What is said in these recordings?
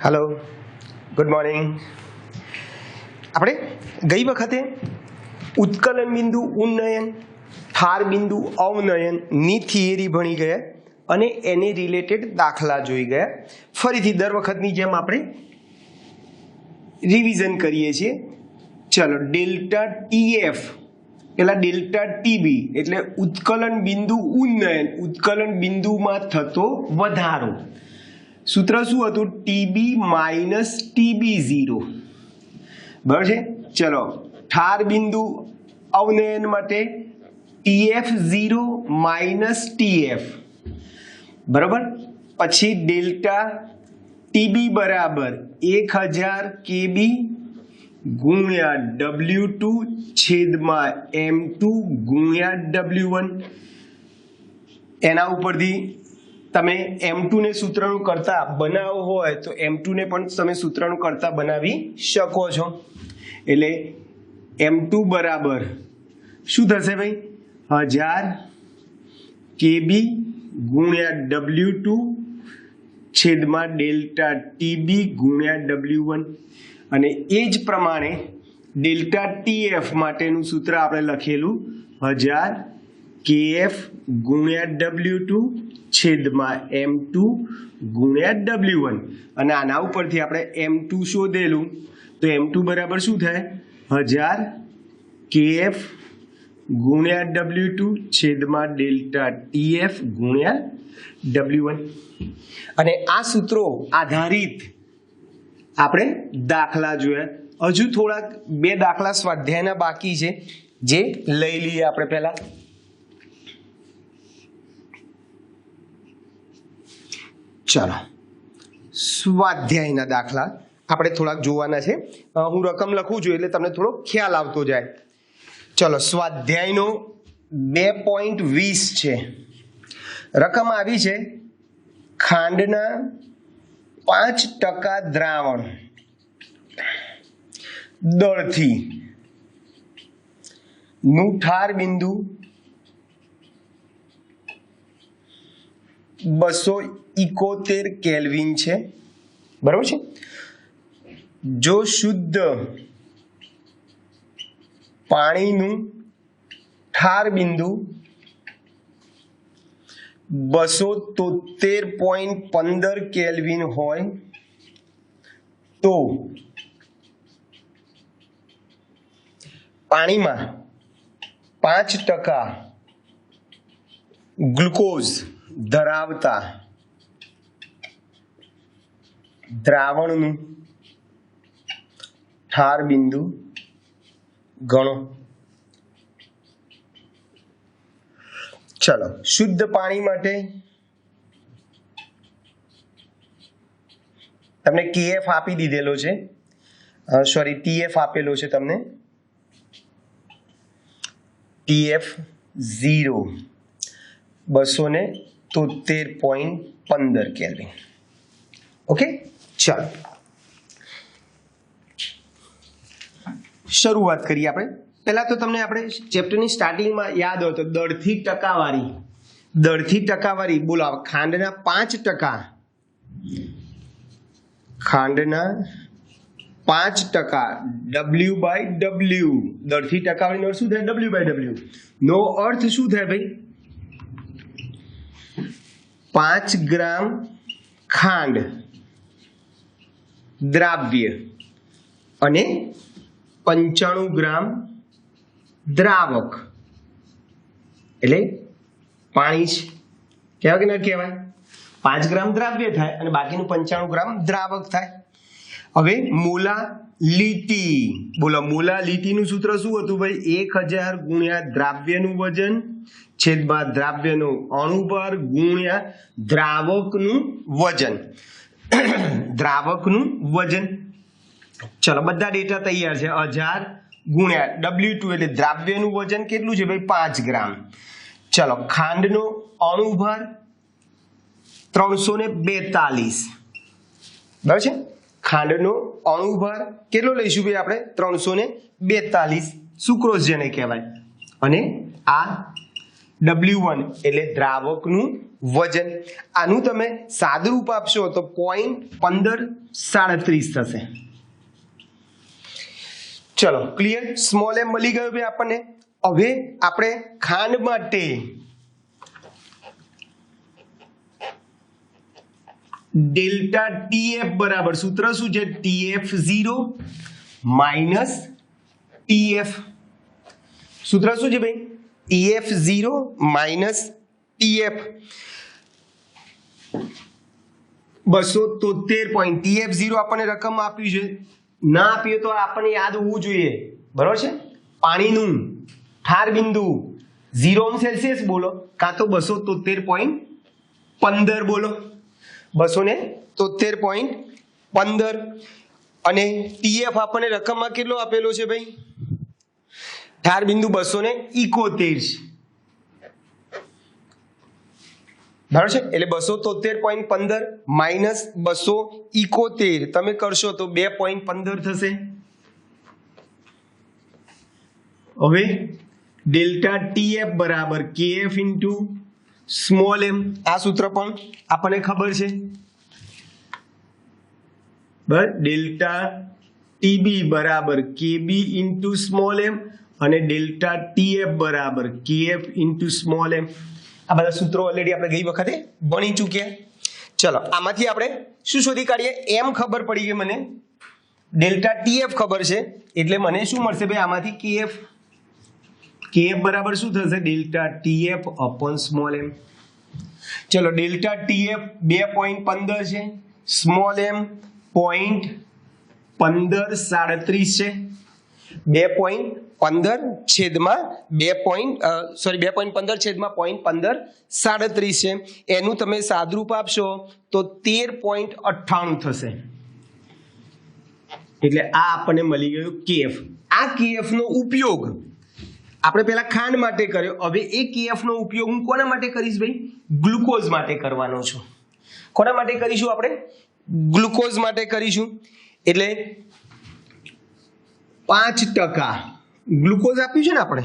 Hello good morning. આપણે ગઈ વખતે ઉત્કલન બિંદુ ઉન્નયન ઠાર બિંદુ અવનયન ની થિયરી ભણી ગયા અને એને રિલેટેડ દાખલા જોઈ ગયા। ફરીથી દર વખતની જેમ આપણે રિવિઝન કરીએ છીએ। ચલો ડેલ્ટા ટીએફ પેલા ડેલ્ટા ટીબી એટલે ઉત્કલન બિંદુ ઉન્નયન, ઉત્કલન બિંદુમાં થતો વધારો। सूत्र शू हतुं? टीबी माइनस TB0 बराबर है। चलो ठार बिंदु अवनयन माटे TF0 माइनस TF बराबर। पछी डेल्टा TB बराबर 1000 KB गुण्या W2 छेदमा M2 गुण्या W1। एना उपरथी તમે M2 ने सूत्रનું કરતા બનાવવો હોય તો M2 ને પણ તમે सूत्रનું કરતા બનાવી શકો છો। એટલે M2 બરાબર શું થશે ભાઈ? 1000 KB ગુણ્યા W2 છેદમાં ડેલ્ટા TB ગુણ્યા W1 અને એ જ પ્રમાણે ડેલ્ટા TF માટેનું સૂત્ર આપણે લખેલું 1000 KF ગુણ્યા W2 छेदमा M2 गुण्या W1 અને આના ઉપરથી આપણે M2 શોધેલું તો M2 બરાબર શું થાય? 1000 KF ગુણ્યા W2 છેદમાં ડેલ્ટા TF ગુણ્યા W1 અને આ સૂત્રો આધારિત આપણે દાખલા જોયા। હજુ થોડાક બે દાખલા સ્વાધ્યાયના બાકી છે જે લઈ લઈએ આપણે પહેલા। चलो स्वाध्यायना दाखला આપણે થોડાક જોવાના છે। હું રકમ લખું છું એટલે તમને થોડો ખ્યાલ આવતો જાય। ચલો સ્વાધ્યાયનો 2.20 છે। રકમ આવી છે ખાંડના 5% દ્રાવણ દળથી નું ઠાર બિંદુ 271 કેલ્વિન છે બરાબર છે। જો શુદ્ધ પાણીનું ઠાર બિંદુ 273.15 કેલ્વિન હોય તો પાણીમાં 5% ગ્લુકોઝ ધરાવતા દ્રાવણનું ઠાર બિંદુ ગણો। ચલો શુદ્ધ પાણી માટે તમને KF આપી દીધેલો છે, સોરી TF આપેલો છે તમને TF 0 273.15 કેલ્વિન। ओके चलो शुरुआत करिए। આપણે પહેલા તો તમને આપણે ચેપ્ટરની સ્ટાર્ટિંગમાં યાદ હોય તો દળથી ટકાવારી બોલો। ખાંડના 5% W/W દળથી ટકાવારીનો અર્થ શું થાય? W/W નો અર્થ શું થાય ભાઈ? 5 ગ્રામ ખાંડ દ્રાવ્ય અને 95 ગ્રામ દ્રાવક એટલે પાણી કહેવાય કે ન કહેવાય? 5 ગ્રામ દ્રાવ્ય થાય અને બાકીનું 95 ગ્રામ દ્રાવક થાય। હવે મોલાલિટી બોલો, મોલાલિટીનું સૂત્ર શું હતું ભાઈ? 1000 ગુણ્યા દ્રાવ્યનું વજન છેદમાં દ્રાવ્યનો અણુભાર ગુણ્યા દ્રાવકનું વજન ચલો બધા ડેટા તૈયાર છે। 1000 ગુણ્યા W2 એટલે દ્રાવ્યનું વજન કેટલું છે ભાઈ? 5 ગ્રામ। ચલો ખાંડનો અણુભાર 342 બરાબર છે। ખાંડનો અણુભાર કેટલો લઈશું ભાઈ આપણે? 342 સુક્રોઝ જેને કહેવાય। અને આ W1 એટલે દ્રાવકનું વજન. આનું તમે સાદુરૂપ આપશો તો 0.1537 થશે. ચલો ક્લિયર. સ્મોલ એમ મળી ગયો ભાઈ આપણને. હવે આપણે ખાંડ માટે ડેલ્ટા ટીએફ બરાબર સૂત્ર શું છે? TF0 minus TF. સૂત્ર શું છે ભાઈ? TF0 minus TF. 273 point. TF0 આપણને રકમ આપ્યું છે, ના આપીએ તો આપણને યાદ હોવું જોઈએ, બરોબર છે? પાણીનું ઠાર બિંદુ 0°C બોલો, કાં તો 273.15 બોલો. 273.15 અને TF આપણને રકમમાં કેટલો આપેલો છે ભાઈ? ઠાર બિંદુ 271 છે, બરાબર છે? એટલે 273.15 માઇનસ 271 તમે કરશો તો 2.15 થશે. હવે ડેલ્ટા TF બરાબર KF ઇન્ટુ સ્મોલ એમ. આ સૂત્ર પણ આપણને ખબર છે, બરાબર? ડેલ્ટા TB બરાબર KB ઇન્ટુ સ્મોલ એમ અને ડેલ્ટા TF બરાબર KF ઇન્ટુ સ્મોલ એમ. આ બધા સૂત્રો ઓલરેડી આપણે ગઈ વખતે ભણી ચૂક્યા. ચલો આમાંથી આપણે શું શોધી કાઢીએ? એમ ખબર પડી ગઈ મને, ડેલ્ટા TF ખબર છે, એટલે મને શું મળશે ભાઈ આમાંથી? KF. KF બરાબર શું થશે? ડેલ્ટા TF અપોન સ્મોલ એમ. ચલો ડેલ્ટા TF 2.15 છે, સ્મોલ એમ 0.1537 છે. 2.15 છેદમાં 2.15 છેદમાં 0.1537 છે. એનું તમે સાદુરૂપ આપશો તો 13.98 થશે. એટલે આ આપણને મળી ગયું KF. આ KF નો ઉપયોગ આપણે પહેલા ખાંડ માટે કર્યો, હવે એ KF નો ઉપયોગ હું કોના માટે કરીશ ભાઈ? ગ્લુકોઝ માટે કરવાનો છું. કોના માટે કરીશું આપણે? ગ્લુકોઝ માટે કરીશું. એટલે 5% ગ્લુકોઝ આપ્યું છે ને આપણે,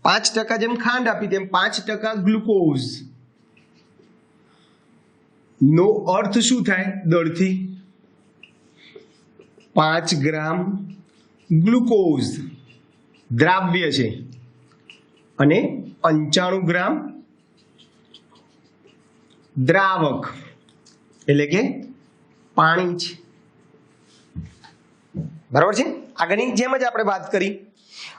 5% જેમ ખાંડ આપી તેમ 5% ગ્લુકોઝ નો અર્થ શું થાય? દળથી 5 ગ્રામ ગ્લુકોઝ દ્રાવ્ય છે અને 95 ગ્રામ દ્રાવક એટલે કે પાણી છે, બરાબર છે? આગળની જેમ જ આપણે વાત કરી.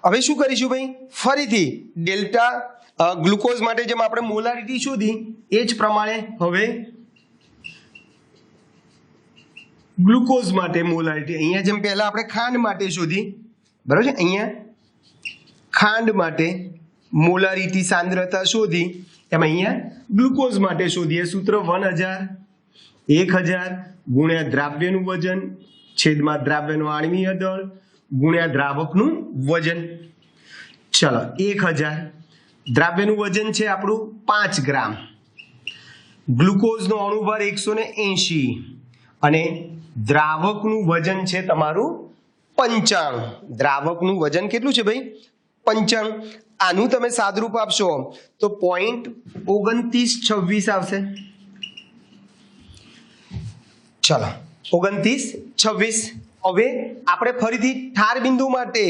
હવે શું કરીશું ભાઈ? ફરીથી ડેલ્ટા ગ્લુકોઝ માટે જેમ આપણે મોલારિટી શોધી એ જ પ્રમાણે હવે ગ્લુકોઝ માટે મોલારિટી અહીંયા જેમ પહેલા આપણે ખાંડ માટે શોધી, બરાબર છે? અહીંયા ખાંડ માટે મોલારિટી સાંદ્રતા શોધી, એમ અહીંયા ગ્લુકોઝ માટે શોધીએ. સૂત્ર 1000 ગુણ્યા દ્રાવ્યનું વજન છેદમાં દ્રાવ્યનું આણ્વીય દળ ગુણ્યા દ્રાવકનું વજન. ચલો 1000 દ્રાવ્યનું વજન છે આપણું 5 ગ્રામ, ગ્લુકોઝનો અણુભાર 180 અને દ્રાવકનું વજન છે તમારું 95. દ્રાવકનું વજન કેટલું છે ભાઈ? 95. આનું તમે સાદુરૂપ આપશો તો 0.2926 આવશે. ચલો 2926. હવે આપણે ફરીથી ઠાર બિંદુ માટે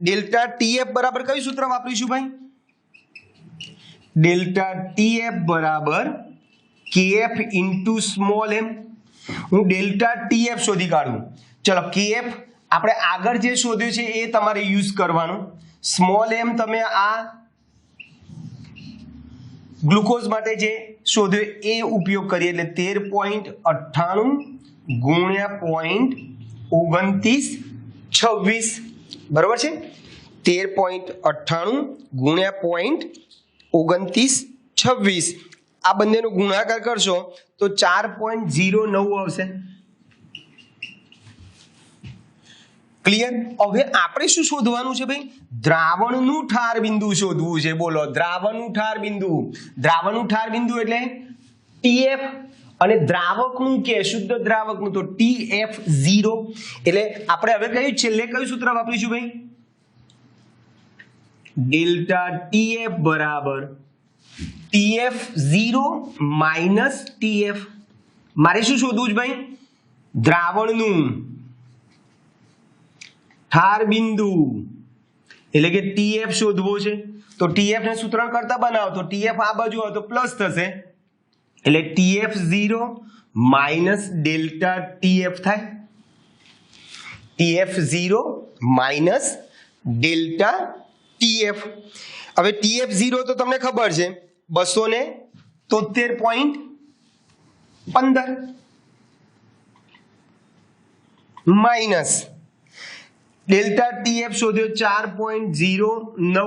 ડેલ્ટા TF બરાબર કયું સૂત્ર વાપરીશું ભાઈ? ડેલ્ટા TF બરાબર KF ઇન્ટુ સ્મોલ એમ. હું ડેલ્ટા TF શોધી કાઢું. ચલો KF આપણે આગળ જે શોધ્યું છે એ તમારે યુઝ કરવાનું. સ્મોલ એમ તમે આ ગ્લુકોઝ માટે જે શોધ્યું એ ઉપયોગ કરીએ એટલે 13.98 ગુણ્યા 0.2926, બરોબર છે? 13.98 ગુણ્યા 0.2926. આ બંનેનો ગુણાકાર કરશો તો 4.09 આવશે. ક્લિયર? હવે આપણે શું શોધવાનું છે ભાઈ? દ્રાવણનું ઠાર બિંદુ શોધવું છે. બોલો, દ્રાવણનું ઠાર બિંદુ. દ્રાવણનું ઠાર બિંદુ એટલે TF અને દ્રાવકનું કે શુદ્ધ દ્રાવકનું તો TF0. એટલે આપણે હવે કયું છેલ્લે કયું સૂત્ર વાપરીશું ભાઈ? ડેલ્ટા TF બરાબર TF0 માઇનસ TF. મારે શું શોધવું છે ભાઈ? દ્રાવણનું ઠાર બિંદુ એટલે કે TF શોધવો છે. તો TF ને સૂત્રણ કરતા બનાવો તો TF આ બાજુ આવે તો પ્લસ થશે એટલે TF0 માઇનસ ડેલ્ટા TF થાય. TF0 minus delta TF. હવે TF0 તો તમને ખબર છે 273.15 માઇનસ ડેલ્ટા TF શોધ્યો 4.09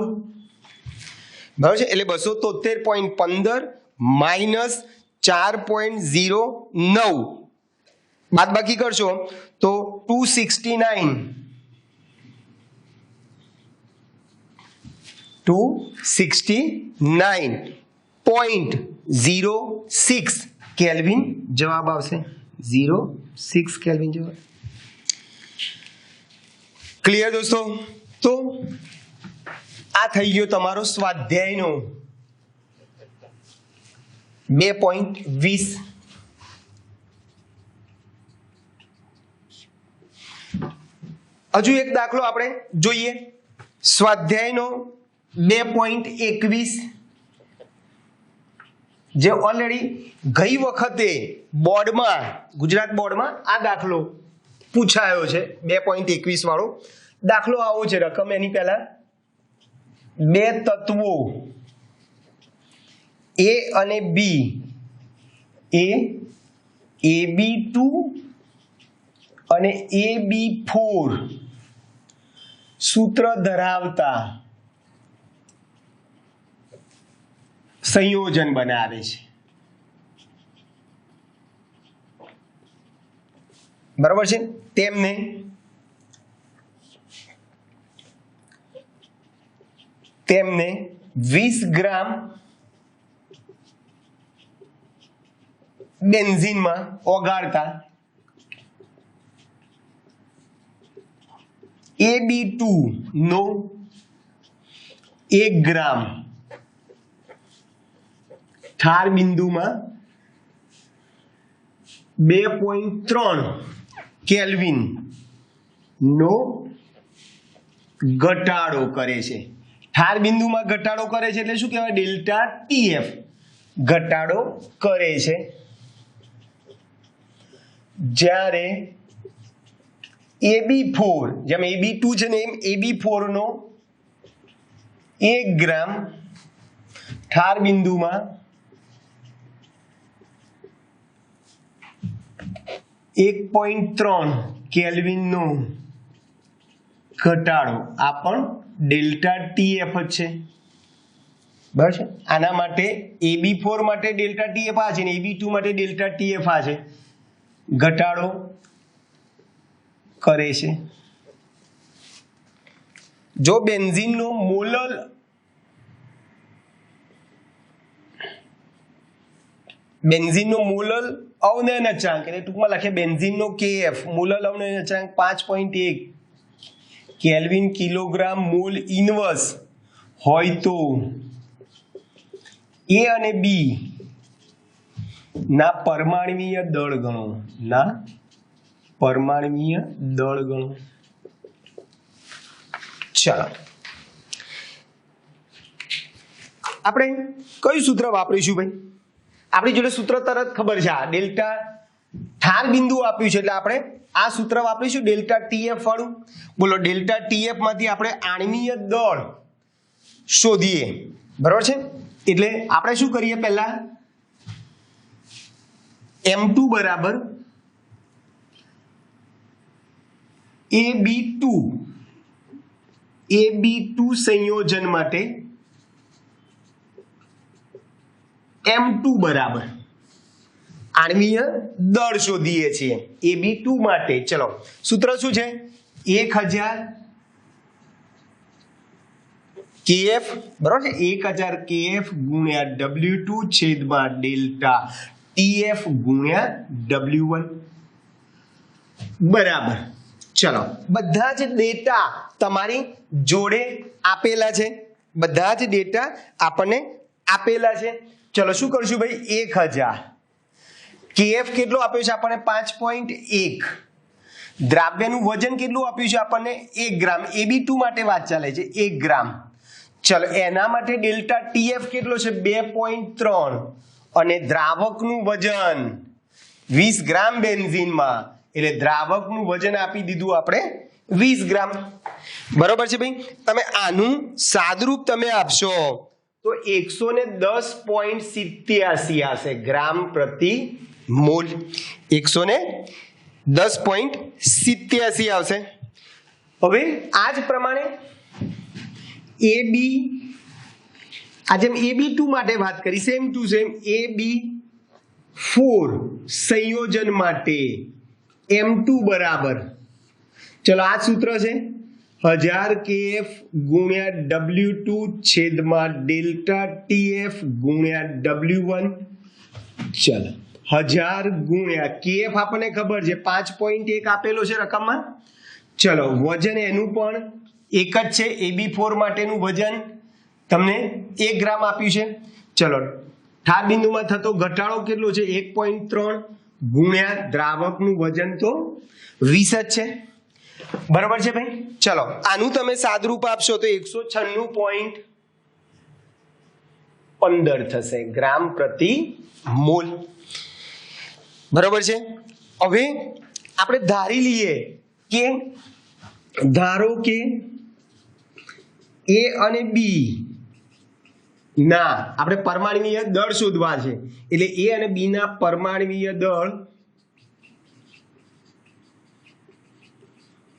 બરાબર છે એટલે 273.15 માઇનસ 4.09 બાદ બાકી કરશો તો 269.06 કેલ્વિન જવાબ આવશે. 06 કેલ્વિન જવાબ. ક્લિયર દોસ્તો? તો આ થઈ ગયો તમારો સ્વાધ્યાયનો 2.20. હજુ એક દાખલો આપણે જોઈએ સ્વાધ્યાયનો 2.21 જે ઓલરેડી ગઈ વખતે બોર્ડમાં ગુજરાત બોર્ડમાં આ દાખલો પૂછાયો છે. 2.21 વાળો દાખલો આવો છે. રકમ એની પહેલા બે તત્વો A અને B એ AB2 અને AB4 સૂત્ર ધરાવતા સંયોજન બનાવે છે. બરાબર છે? તેમને તેમને 20 ગ્રામ બેન્ઝીનમાં ઓગાળતા AB2 નો 1 ગ્રામ ઠાર બિંદુમાં 2.3 કેલ્વિન નો ઘટાડો કરે છે. ઠાર બિંદુમાં ઘટાડો કરે છે એટલે શું કહેવાય? ડેલ્ટા TF ઘટાડો કરે છે. જ્યારે AB4 જેમ AB2 છે ને એમ AB4 નો 1 ગ્રામ ઠાર બિંદુમાં 1.3 કેલ્વિન નો ઘટાડો આ પણ ડેલ્ટા TF જ છે. બરાબર છે? આના માટે AB4 માટે ડેલ્ટા TF આ છે ને AB2 માટે ડેલ્ટા TF આ છે. ઘટાડો કરે છે. જો બેન્ઝીનનો મોલર અવનયન અચળાંક એટલે ટૂંકમાં લખીએ બેન્ઝીનનો KF મોલર અવનયન અચળાંક 5.1 કેલ્વિન કિલોગ્રામ મોલ ઇનવર્સ હોય તો A અને B ના પરમાણ્વીય દળ ગણો. ચાલો આપણે કયું સૂત્ર વાપરીશું ભાઈ? આપણી જોડે સૂત્ર તરત ખબર છે. આ ડેલ્ટા ઠાર બિંદુ આપ્યું છે એટલે આપણે આ સૂત્ર વાપરીશું ડેલ્ટા TF વાળું. બોલો ડેલ્ટા TF માંથી આપણે આણ્વીય દળ શોધીએ. બરાબર છે? એટલે આપણે શું કરીએ? પહેલા M2 બરાબર AB2 સંયોજન માટે M2 બરાબર આણ્વીય દળ શોધીએ છીએ AB2 માટે. ચલો સૂત્ર શું છે? 1000 KF બરાબર છે? 1000 KF ગુણ્યા W2 છેદમાં ડેલ્ટા TF ગુણ્યા W1 બરાબર. ચલો બધા જ ડેટા તમારી જોડે આપેલા છે. બધા જ ડેટા આપણને આપેલા છે. ચલો શું કરશું ભાઈ 1000. કેએફ કેટલો આપ્યો છે આપણને 5.1. દ્રાવ્યનું વજન કેટલું આપ્યું છે આપણને 1 ગ્રામ. AB2 માટે વાત ચાલે છે 1 ગ્રામ. ચલો એના માટે ડેલ્ટા ટીએફ કેટલો છે 2.3 અને દ્રાવકનું વજન 20 ગ્રામ બેન્ઝીનમાં એટલે દ્રાવકનું વજન આપી દીધું આપણે 20 ગ્રામ. બરોબર છે ભાઈ. તમે આનું સાદરૂપ તમે આપશો તો 110.87 આવશે ગ્રામ પ્રતિ મોલ. 110.87 આવશે. હવે આ જ પ્રમાણે AB આ જેમ AB2 માટે વાત કરી સેમ ટુ સેમ AB4 સંયોજન માટે M2 બરાબર ચલો આ સૂત્ર છે 1000 KF ગુણ્યા W2 છેદમાં ડેલ્ટા TF ગુણ્યા W1. ચલો 1000 ગુણ્યા KF આપણને ખબર છે 5.1 આપેલો છે રકમમાં. ચલો વજન એનું પણ એક જ છે AB4 માટેનું વજન તમને 1 ગ્રામ આપ્યું છે. ચલો ઠાર બિંદુમાં થતો ઘટાડો કેટલો છે 1.3 ગુણ્યા દ્રાવકનું વજન તો 20 જ છે. બરોબર છે ભાઈ. ચલો આનું તમે સાદરૂપ આપશો તો 196.15 થશે ગ્રામ પ્રતિ મોલ. બરોબર છે. હવે આપણે ધારી લઈએ કે ધારો કે A અને B ના આપણે પરમાણ્વીય દળ શોધવા છે એટલે A અને B ના પરમાણ્વીય દળ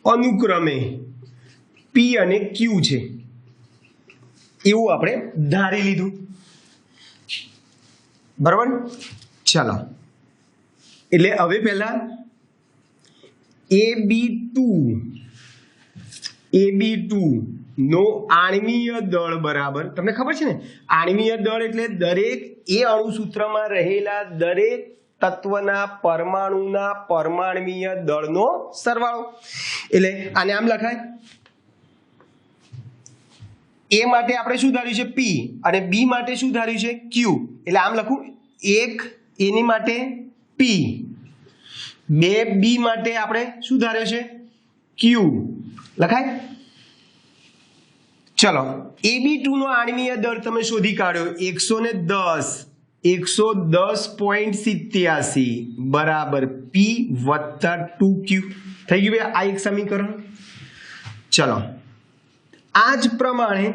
અનુક્રમે P અને Q છે એવું આપણે ધારી લીધું. બરાબર. ચાલો એટલે હવે પહેલા AB2 નો આણ્વીય દળ બરાબર તમને ખબર છે ને આણ્વીય દળ એટલે દરેક એ અણુસૂત્રમાં રહેલા દરેક તત્વના પરમાણુના પરમાણ્વીય દળનો સરવાળો. એટલે આને આમ લખાય A માટે આપણે શું ધાર્યું છે P અને B માટે શું ધાર્યું છે Q. એટલે આમ લખું 1 A ની માટે P 2 B માટે આપણે શું ધાર્યો છે Q લખાય. ચલો AB2 નો આણ્વીય દળ તમે શોધી કાઢ્યો 110.87 બરાબર P વત્તા 2Q થઈ ગયું આ એક સમીકરણ. ચલો આ જ પ્રમાણે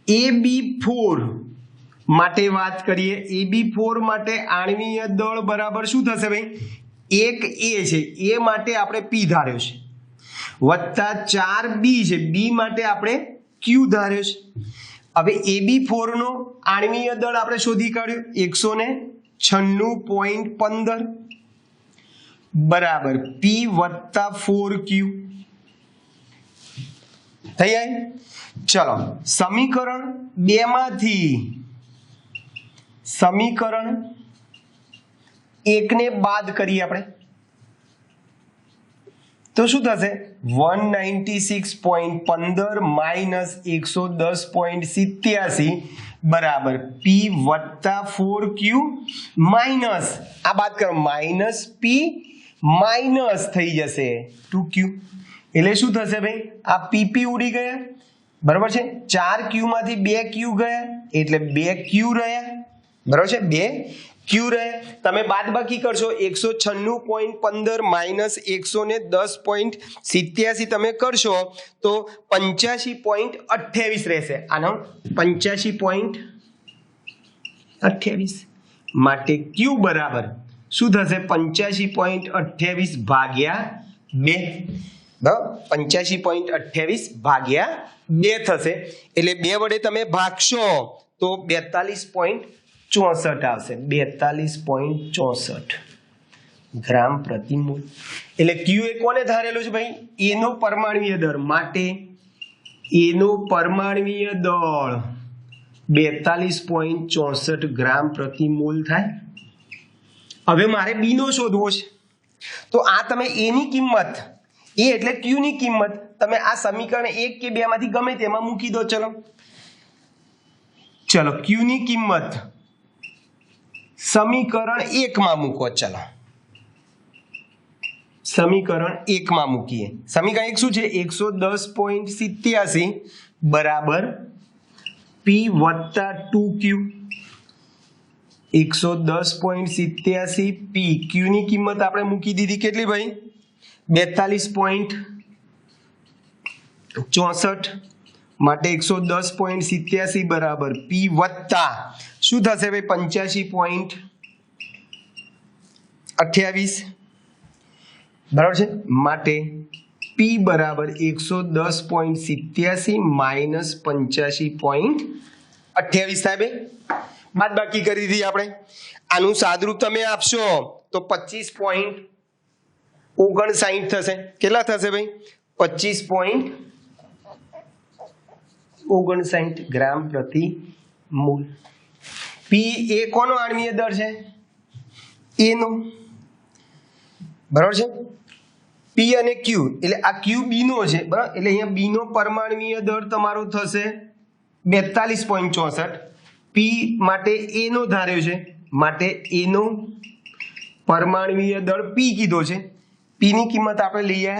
AB4 માટે વાત કરીએ. AB4 માટે આણ્વીય દળ બરાબર શું થશે ભાઈ 1 A છે A માટે આપણે P ધાર્યો છે વત્તા 4 B છે B માટે આપણે Q ધાર્યો છે. હવે AB4 નો આણ્વીય દળ આપણે શોધી કાઢ્યો 196.15 બરાબર P વત્તા 4Q થઈ જાય. ચલો સમીકરણ 2 માંથી સમીકરણ 1 ને બાદ કરીએ આપણે તો શું થશે 196.15 માઇનસ 110.87 બરાબર P વત્તા 4Q માઇનસ આ બાદ કરો માઇનસ P માઇનસ થઈ જશે 2Q. એટલે શું થશે ભાઈ આ PP ઉડી ગયા બરાબર છે 4Q માંથી 2Q ગયા એટલે 2Q રહ્યા બરાબર છે 2Q રહે. તમે બાદબાકી કરશો 196.15 માઇનસ 110.87 તમે કરશો તો 85.28 રહેશે. આનો 85.28 માટે Q બરાબર શું થશે 85.28 ભાગ્યા 2 બરાબર 85.28 ભાગ્યા 2 થશે. એટલે 2 વડે તમે ભાગશો તો 42.64 આવશે 42.64 ગ્રામ પ્રતિ મોલ. એટલે Q એ કોને ધારેલો છે ભાઈ A નો પરમાણ્વીય દળ માટે A નો પરમાણ્વીય દળ 42.64 ગ્રામ પ્રતિ મોલ થાય. હવે મારે B નો શોધવો છે તો આ તમે A ની કિંમત A એટલે Q ની કિંમત તમે આ સમીકરણ 1 કે 2 માંથી ગમે તેમાં મૂકી દો. ચલો चलो क्यू ની કિંમત સમીકરણ 1 માં મૂકો. ચલો સમીકરણ 1 માં મૂકીએ. સમીકરણ 1 શું છે? 110.87 બરાબર P વત્તા 2Q. 110.87 P. Q ની કિંમત આપણે મૂકી દીધી કેટલી ભાઈ? 42.64 માટે 110.87 બરાબર P વત્તા શું થશે ભાઈ? 85.28 બરાબર છે. માટે P બરાબર 110.87 માઇનસ 85.28 થાય ભાઈ. બાદ બાકી કરી દીધી આપણે. આનું સાદરૂપ તમે આપશો તો 25.59 થશે. કેટલા થશે ભાઈ? 25.59 ગ્રામ પ્રતિ મોલ. પી એ કોનો આણ્વીય દર છે? એનો. બરાબર છે. પી અને ક્યુ એટલે આ ક્યુ બી નો છે બરાબર. એટલે અહીંયા બી નો પરમાણ્વીય દર તમારો થશે 42.64. પી માટે એ નો ધાર્યો છે માટે એનો પરમાણ્વીય દળ પી કીધો છે. પી ની કિંમત આપણે લઈએ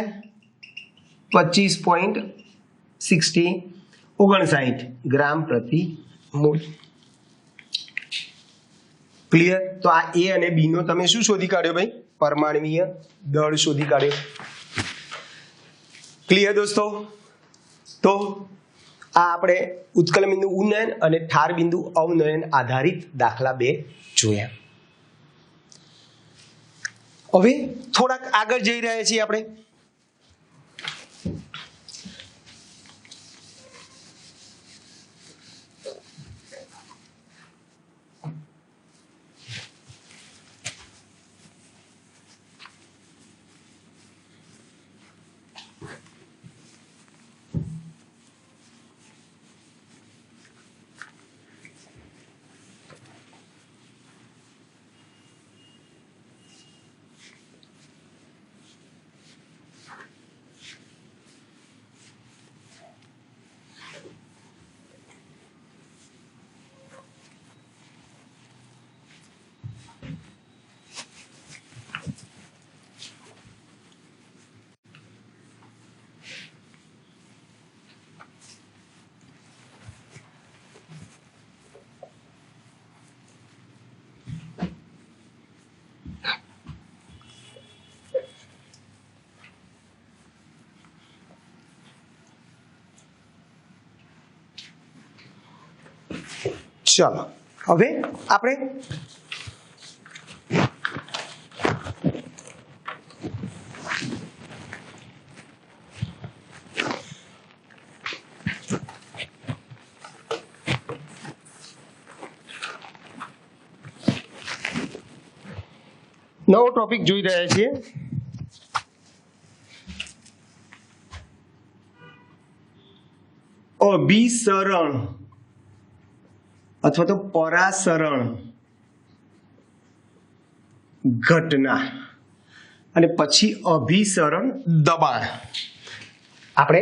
25.59 ગ્રામ પ્રતિ મોલ. ક્લિયર? તો આ એ અને બી નો તમે શું શોધી કાઢ્યો ભાઈ? પરમાણ્વીય દળ શોધી કાઢ્યો. ક્લિયર દોસ્તો? તો આ આપણે ઉત્કલન બિંદુ ઉન્નયન અને ઠાર બિંદુ અવનયન આધારિત દાખલા 2 જોયા. હવે થોડાક આગળ જઈ રહ્યા છીએ આપણે. ચલો હવે આપણે નવો ટોપિક જોઈ રહ્યા છીએ. અભિસરણ અથવા તો પરાસરણ ઘટના અને પછી અભિસરણ દબાણ આપણે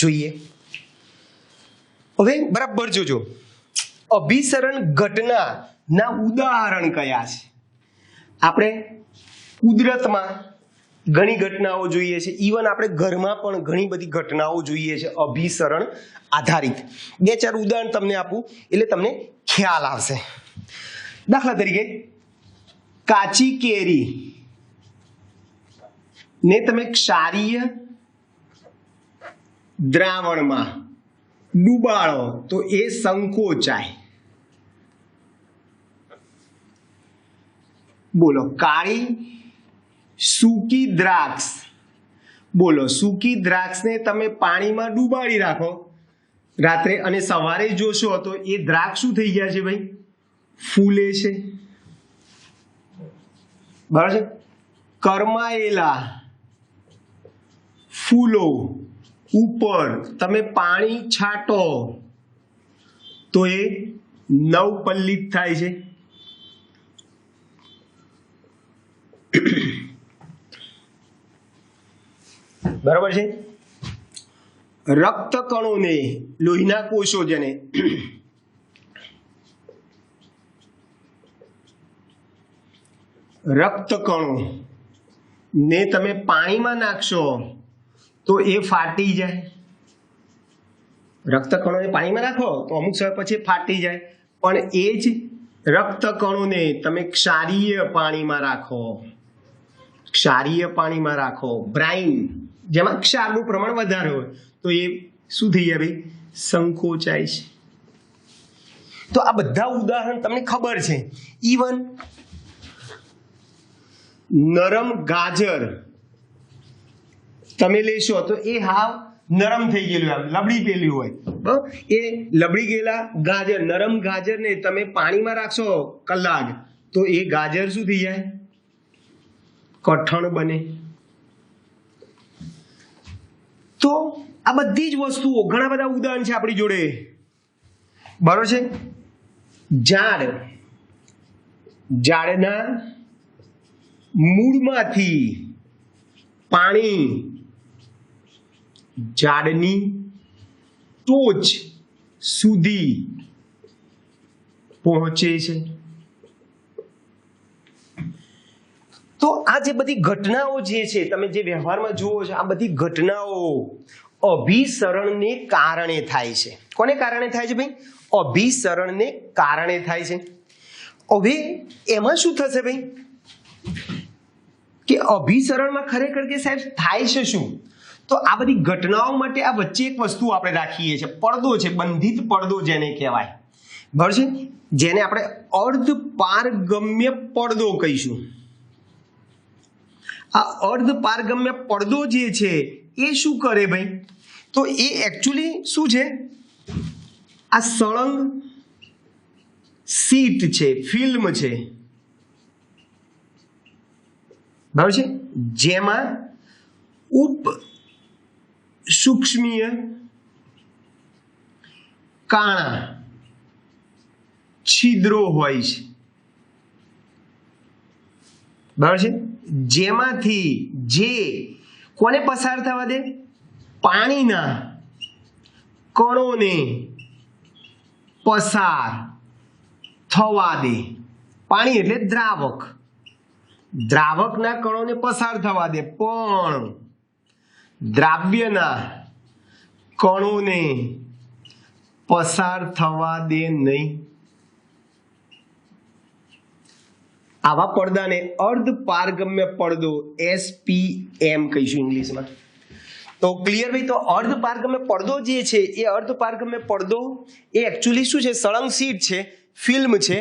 જોઈએ. હવે બરાબર જોજો. અભિસરણ ઘટનાના ઉદાહરણ કયા છે? આપણે કુદરતમાં ઘણી ઘટનાઓ જોઈએ છે. ઇવન આપણે ઘરમાં પણ ઘણી બધી ઘટનાઓ જોઈએ છે અભિસરણ આધારિત. 2-4 ઉદાહરણ તમને આપું એટલે તમને ખ્યાલ આવશે. દાખલા તરીકે કાચી કેરી ને તમે ક્ષારીય દ્રાવણમાં ડુબાડો તો એ સંકોચાય. બોલો કાળી સૂકી દ્રાક્ષ. બોલો સૂકી દ્રાક્ષને તમે પાણીમાં ડુબાડી રાખો રાત્રે અને સવારે જોશો તો એ દ્રાક્ષ શું થઈ ગયા છે ભાઈ? ફૂલે છે. બરાબર છે. કરમાયેલા ફૂલો ઉપર તમે પાણી છાંટો તો એ નવપલ્લિત થાય છે. બરાબર છે. રક્ત કણોને લોહીના કોષો જેને રક્તકણો ને તમે પાણીમાં નાખશો તો એ ફાટી જાય. રક્તકણોને પાણીમાં નાખો તો અમુક સમય પછી ફાટી જાય, પણ એ જ રક્તકણોને તમે ક્ષારીય પાણીમાં રાખો, ક્ષારીય પાણીમાં રાખો, બ્રાઇન જેમાં ક્ષારનું પ્રમાણ વધારે હોય તો એ શું થઈ જાય ભાઈ? સંકોચાય છે. તો આ બધા ઉદાહરણ તમને ખબર છે. ઇવન નરમ ગાજર તમે લેશો તો એ હાવ નરમ થઈ ગયેલું, આમ લબડી પેલી હોય. એ લબડી ગયેલા ગાજર, નરમ ગાજરને તમે પાણીમાં રાખશો કલાક તો એ ગાજર શું થઈ જાય? કઠણ બને. તો આ બધી જ વસ્તુઓ, ઘણા બધા ઉદાહરણ છે આપણી જોડે, બરોબર છે. ઝાડના મૂળમાંથી પાણી ઝાડની ટોચ સુધી પહોંચે છે. તો આ જે બધી ઘટનાઓ જે છે, તમે જે વ્યવહારમાં જુઓ છો, આ બધી ઘટનાઓ અભિસરણને કારણે થાય છે. કોને કારણે થાય છે ભાઈ? અભિસરણને કારણે થાય છે. હવે એમાં શું થશે ભાઈ કે અભિસરણમાં ખરેખર કે સાહેબ થાય છે શું? તો આ બધી ઘટનાઓ માટે આ વચ્ચે એક વસ્તુ આપણે રાખીએ છીએ, પડદો છે, બંધિત પડદો જેને કહેવાય, બરાબર છે, જેને આપણે અર્ધપારગમ્ય પડદો કહીશું. આ અર્ધપારગમ્ય પડદો જે છે એ શું કરે ભાઈ? તો એ એકચ્યુઅલી શું છે? આ સળંગ શીટ છે, ફિલ્મ છે, બરાબર છે, જેમાં ઉપ સૂક્ષ્મીય કાણા છિદ્રો હોય છે, બરાબર છે, જેમાંથી જે કોને પસાર થવા દે? પાણીના કણોને પસાર થવા દે. પાણી એટલે દ્રાવક, દ્રાવકના કણોને પસાર થવા દે, પણ દ્રાવ્યના કણોને પસાર થવા દે નહીં. આવા પડદાને અર્ધપારગમ્ય પડદો SPM કહીશું ઇંગ્લિશમાં. તો ક્લિયર ભાઈ? તો અર્ધપારગમ્ય પડદો જે છે એ અર્ધપારગમ્ય પડદો એ એકચ્યુઅલી શું છે? સળંગ શીટ છે, ફિલ્મ છે,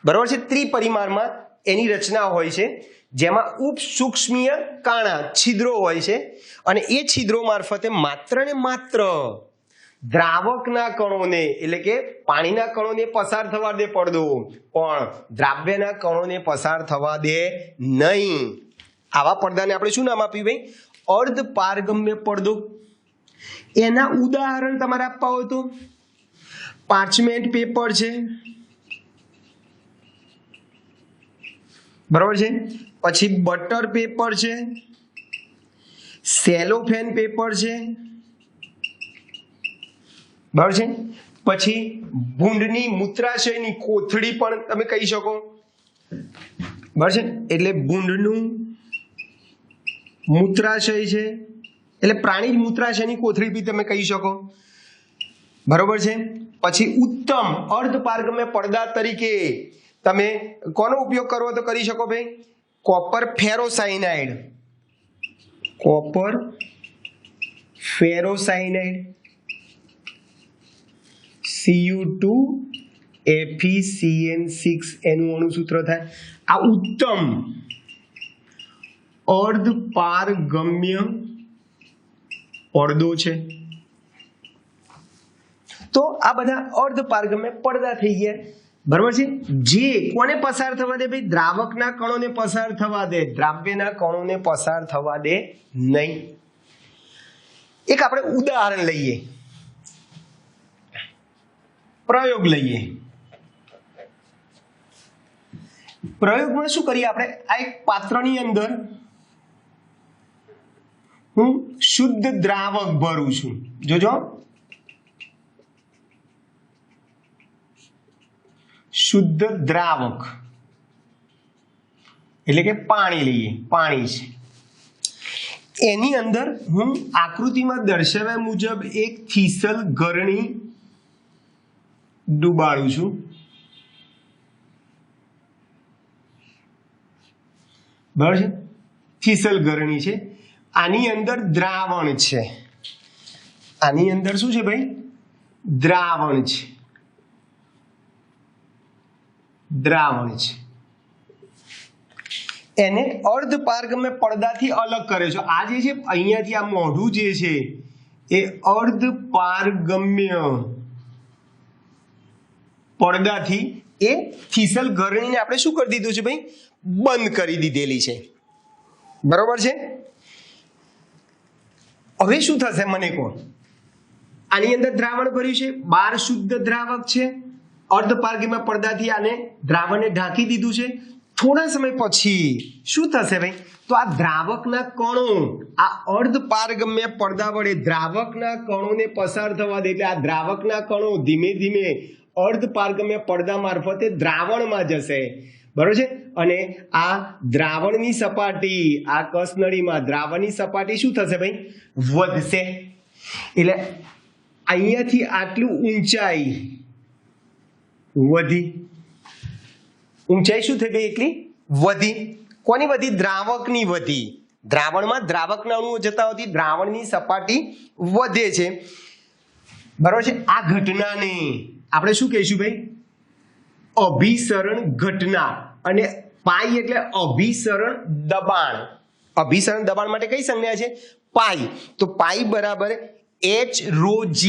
બરાબર છે. ત્રિપરિમાણમાં એની રચના હોય છે, જેમાં ઉપસૂક્ષ્મીય કાણા છિદ્રો હોય છે, અને એ છિદ્રો મારફતે માત્ર ને માત્ર દ્રાવકના કણોને એટલે કે પાણીના કણોને પસાર થવા દે પડદો, પણ દ્રાવ્યના કણોને પસાર થવા દે નહીં. આવા પડદાને આપણે શું નામ આપ્યું ભાઈ? અર્ધપારગમ્ય પડદો. એના ઉદાહરણ તમારે આપવા હોય તો પાર્ચમેન્ટ પેપર છે, બરાબર છે, પછી બટર પેપર છે, સેલોફેન પેપર છે, બરાબર છે, પછી ભૂંડની મૂત્રાશયની કોથળી પણ તમે કહી શકો, બરાબર છે, એટલે ભૂંડનું મૂત્રાશય છે એટલે પ્રાણી મૂત્રાશયની કોથળી બી તમે કહી શકો, બરોબર છે. પછી ઉત્તમ અર્ધપારગમ્ય પડદા તરીકે તમે કોનો ઉપયોગ કરવો તો કરી શકો ભાઈ? કોપર ફેરોસાયનાઇડ, કોપર ફેરોસાયનાઇડ, Cu2FeCN6 એનું અણુસૂત્ર થાય. આ ઉત્તમ અર્ધપારગમ્ય પડદો છે. તો આ બધા અર્ધપારગમ્ય પડદા થઈ ગયા, બરાબર છે. જે કોને પસાર થવા દે ભાઈ? દ્રાવકના કણોને પસાર થવા દે, દ્રાવ્યના કણોને પસાર થવા દે નહીં. એક આપણે ઉદાહરણ લઈએ, પ્રયોગ લઈએ. પ્રયોગમાં શું કરીએ આપણે? આ એક પાત્રની અંદર હું શુદ્ધ દ્રાવક ભરું છું. જોજો, શુદ્ધ દ્રાવક એટલે કે પાણી લઈએ, પાણી છે. એની અંદર હું આકૃતિમાં દર્શાવ્યા મુજબ એક થીસલ ગરણી ડુબાડું છું. બરાબર છે, થીસલ ગરણી છે. આની અંદર દ્રાવણ છે, આની અંદર શું છે ભાઈ? દ્રાવણ છે, દ્રાવણ છે. એને અર્ધપારગમ્ય પડદાથી અલગ કરે છે. આ જે છે અહીંયાથી આ મોઢું જે છે એ અર્ધપારગમ્ય પડદાથી એ થીસલ ગરણીને આપણે શું કરી દીધું છે ભાઈ? બંધ કરી દીધેલી છે. બરોબર છે. હવે શું થશે મને કહો? આની અંદર દ્રાવણ ભર્યું છે, બહાર શુદ્ધ દ્રાવક છે, અર્ધપારગમ્ય પડદાથી આને દ્રાવણને ઢાંકી દીધું છે. થોડા સમય પછી શું થશે ભાઈ? તો આ દ્રાવકના કણો આ અર્ધપારગમ્ય પડદા વડે દ્રાવકના કણોને પસાર થવા દે, એટલે આ દ્રાવકના કણો ધીમે ધીમે અર્ધપારગમ્ય પડદા મારફતે દ્રાવણમાં જશે. બરોબર છે. અને આ દ્રાવણની સપાટી, આ કસનળીમાં દ્રાવણની સપાટી શું થશે ભાઈ? વધશે. એટલે અહીંયાથી આટલું ઊંચાઈ વધી, ઊંચાઈ શું થઈ ગઈ? એટલી વધી. કોની વધી? દ્રાવકની વધી. દ્રાવણમાં દ્રાવકના અણુઓ જતા હોતી દ્રાવણની સપાટી વધે છે. બરોબર છે. આ ઘટનાને આપણે શું કહીશું ભાઈ? અભિસરણ ઘટના. અને પાઈ એટલે અભિસરણ દબાણ. અભિસરણ દબાણ માટે કઈ સંજ્ઞા છે? પાઈ. તો પાઈ બરાબર h rho g.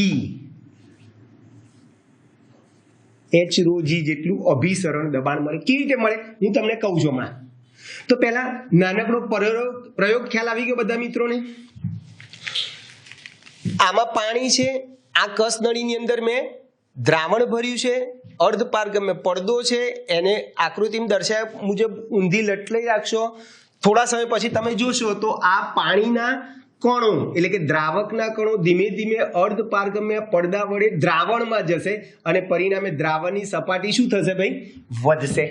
h rho g જેટલું અભિસરણ દબાણ મળે. કેવી રીતે મળે હું તમને કહું છું હમણાં. તો પહેલા નાનકડો પ્રયોગ ખ્યાલ આવી ગયો બધા મિત્રોને? આમાં પાણી છે, આ કસનળીની અંદર મેં દ્રાવણ ભર્યું છે, અર્ધપારગમ્ય પડદો છે, એને આકૃતિમાં દર્શાવ્યા મુજબ ઊંધી લટલાઈ રાખશો. થોડા સમય પછી તમે જોશો તો આ પાણીના કણો એટલે કે દ્રાવકના કણો ધીમે ધીમે અર્ધપારગમ્ય પડદા વડે દ્રાવણમાં જશે અને પરિણામે દ્રાવણની સપાટી શું થશે ભાઈ? વધશે.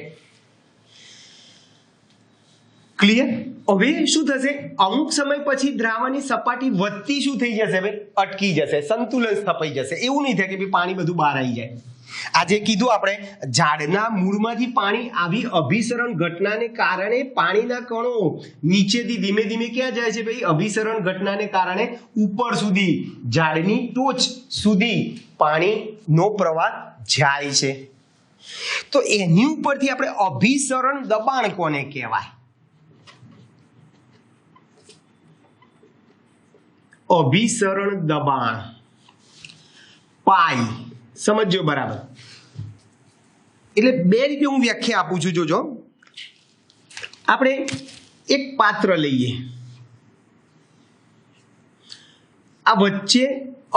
ક્લિયર? હવે શું થશે? અમુક સમય પછી દ્રાવણની સપાટી વધતી શું થઈ જશે ભાઈ? અટકી જશે, સંતુલન સ્થપાઈ જશે. એવું નહીં થાય કે ભાઈ પાણી બધું બહાર આવી જાય. આજે કીધું આપણે ઝાડના મૂળમાંથી પાણી આવી અભિસરણ ઘટનાને કારણે પાણીના કણો નીચેથી ધીમે ધીમે ક્યાં જાય છે ભાઈ? અભિસરણ ઘટનાને કારણે ઉપર સુધી, ઝાડની ટોચ સુધી પાણીનો પ્રવાહ જાય છે. તો એની ઉપરથી આપણે અભિસરણ દબાણ કોને કહેવાય? અભિસરણ દબાણ પાઈ. સમજો બરાબર. એટલે બે રીતે હું વ્યાખ્યા આપું છું. જોજો, આપણે એક પાત્ર લઈએ, આ વચ્ચે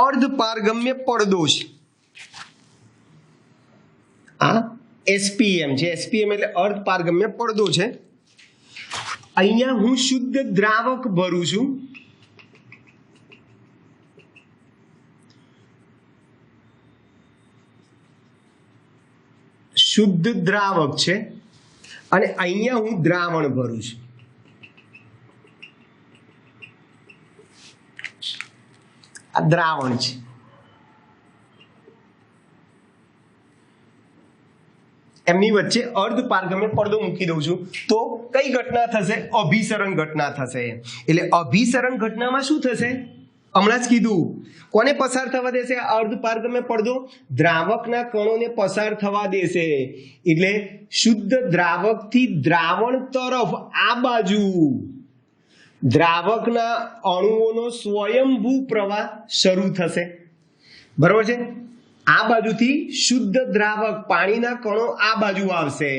અર્ધપારગમ્ય પડદો છે, આ એસપીએમ છે. એસપીએમ એટલે અર્ધપારગમ્ય પડદો છે. અહીંયા હું શુદ્ધ દ્રાવક ભરું છું, શુદ્ધ દ્રાવક છે, અને અહીંયા હું દ્રાવણ ભરું છું. આ દ્રાવણ છે. એમની વચ્ચે અર્ધપારગમ્ય પડદો મૂકી દઉં છું. તો કઈ ઘટના થશે? અભિસરણ ઘટના થશે. એટલે અભિસરણ ઘટનામાં શું થશે? હમણાં જ કીધું, કોને પસાર થવા દેશે? અર્ધપારગમ્ય પડદો દ્રાવકના કણોને પસાર થવા દેશે. એટલે શુદ્ધ દ્રાવકથી દ્રાવણ તરફ આ બાજુ દ્રાવકના અણુઓનો સ્વયંભૂ પ્રવાહ શરૂ થશે. બરોબર છે? આ બાજુથી શુદ્ધ દ્રાવક પાણીના કણો આ બાજુ આવશે.